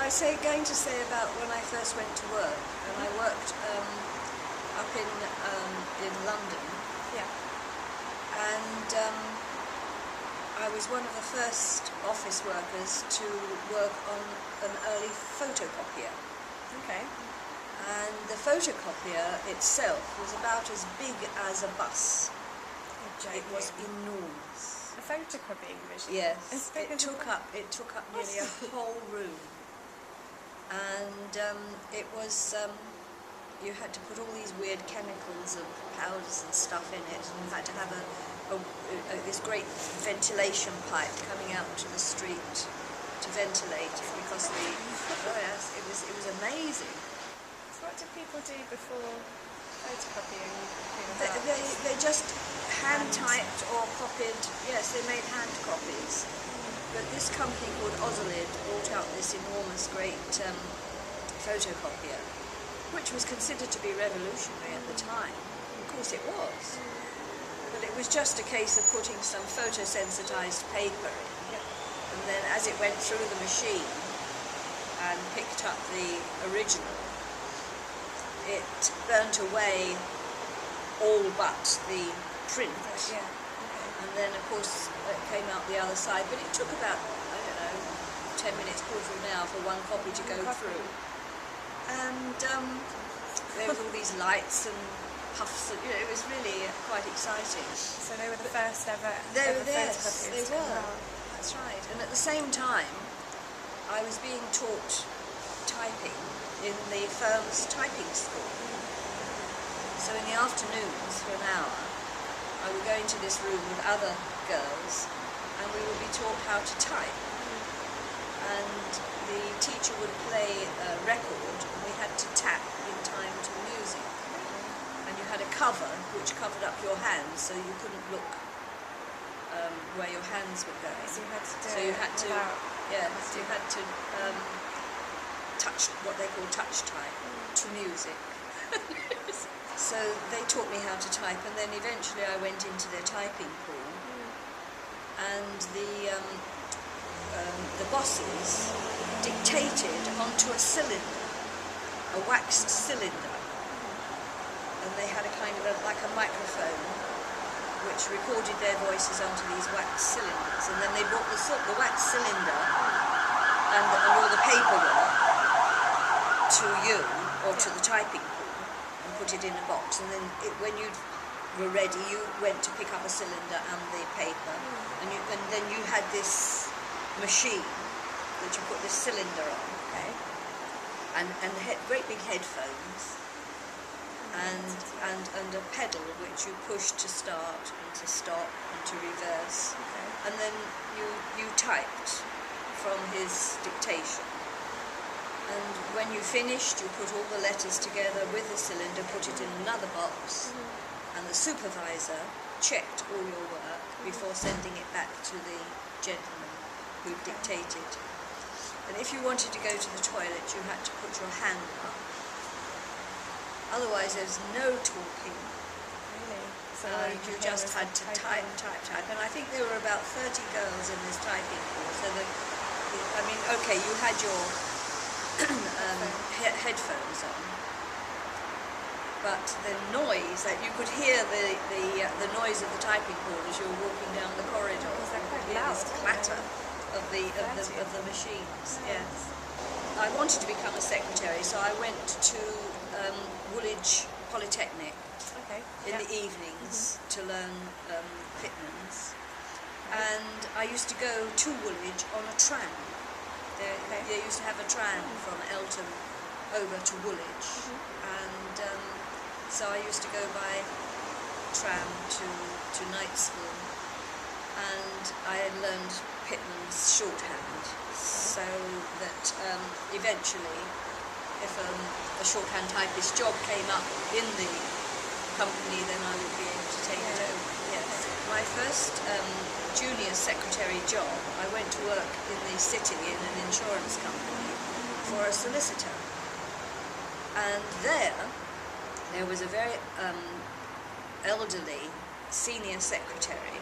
was going to say about when I first went to work, and I worked up in London. Yeah. And I was one of the first office workers to work on an early photocopier. Okay. And the photocopier itself was about as big as a bus. It was enormous. A photocopying machine? Yes. It took up nearly a whole room. And it was, you had to put all these weird chemicals and powders and stuff in it, and you had to have this great ventilation pipe coming out to the street to ventilate it, because it was amazing. So what did people do before photocopying? They just hand typed or copied. Yes, they made hand copies. But this company called Ozolid brought out this enormous, great photocopier, which was considered to be revolutionary at the time. Of course it was. But it was just a case of putting some photosensitized paper in, and then as it went through the machine and picked up the original, it burnt away all but the print. Yeah. And then, of course, it came out the other side. But it took about, I don't know, 10 minutes, quarter of an hour for one copy to go through. And there was all these lights and puffs. And, it was really quite exciting. So they were the first ever Yes, photocopiers. they were. That's right. And at the same time, I was being taught typing in the firm's typing school. So in the afternoons for an hour, I would go into this room with other girls, and we would be taught how to type. And the teacher would play a record, and we had to tap in time to music. And you had a cover which covered up your hands, so you couldn't look where your hands were going. So you had to do you had to, without... you had to touch what they call touch type to music. So they taught me how to type, and then eventually I went into their typing pool, and the bosses dictated onto a cylinder, a waxed cylinder, and they had a kind of like a microphone which recorded their voices onto these wax cylinders, and then they brought the wax cylinder and all the paperwork to you or to the typing pool, put it in a box, and then when you were ready, you went to pick up a cylinder and the paper, and then you had this machine that you put this cylinder on, and great big headphones, and a pedal which you pushed to start and to stop and to reverse, and then you typed from his dictation. And when you finished, you put all the letters together with the cylinder, put it in another box, and the supervisor checked all your work before sending it back to the gentleman who dictated. And if you wanted to go to the toilet, you had to put your hand up. Otherwise, there's no talking. Really? So you just had to type. And I think there were about 30 girls in this typing course. So you had your headphones on, but the noise that you could hear the noise of the typing board as you were walking down the corridor. They're quite loud. loud. This clatter of the machines. Yes. I wanted to become a secretary, so I went to Woolwich Polytechnic in the evenings to learn Pitman's, and I used to go to Woolwich on a tram. They used to have a tram from Eltham over to Woolwich, and so I used to go by tram to night school, and I had learned Pitman's Shorthand, so that eventually, if a shorthand typist job came up in the company, then I would be able to take it over. Yes. My first junior secretary job, I went to work in the city in an insurance company for a solicitor, and there was a very elderly senior secretary,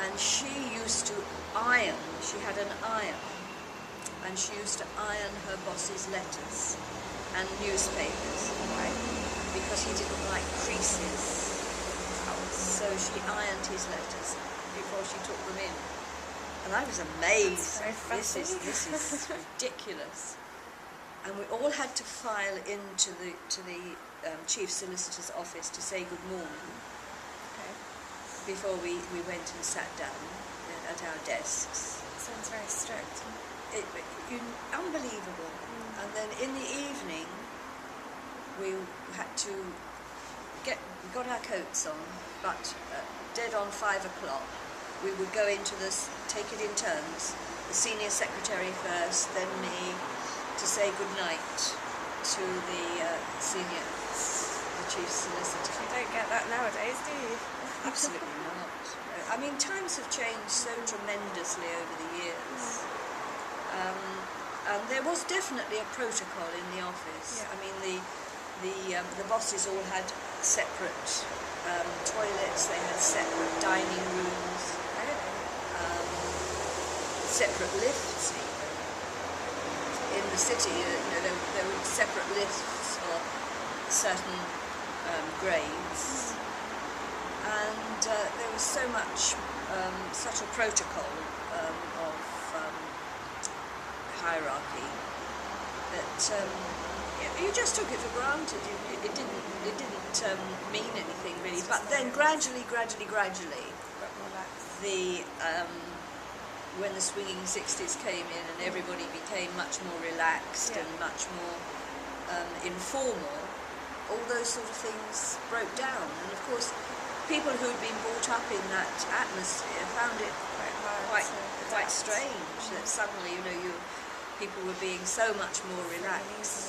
and she used to iron. She had an iron, and she used to iron her boss's letters and newspapers, Right. because he didn't like creases. So she ironed his letters before she took them in. And I was amazed. That's very This is ridiculous. And we all had to file into the chief solicitor's office to say good morning Okay. before we went and sat down at our desks. Sounds very strict. Unbelievable. And then in the evening we had to we got our coats on, but dead on 5 o'clock we would go into take it in turns, the senior secretary first, then me, to say good night to the chief solicitor. You don't get that nowadays, do you? Absolutely not. I mean, times have changed so tremendously over the years. And there was definitely a protocol in the office. Yeah. I mean, the bosses all had separate toilets, they had separate dining rooms, separate lifts even. In the city, there were separate lifts for certain grades, and there was so much, such a protocol of hierarchy that you just took it for granted. It didn't mean anything really. But then gradually, when the swinging 60s came in and everybody became much more relaxed and much more informal, all those sort of things broke down. And of course, people who'd been brought up in that atmosphere found it quite strange that suddenly, people were being so much more relaxed.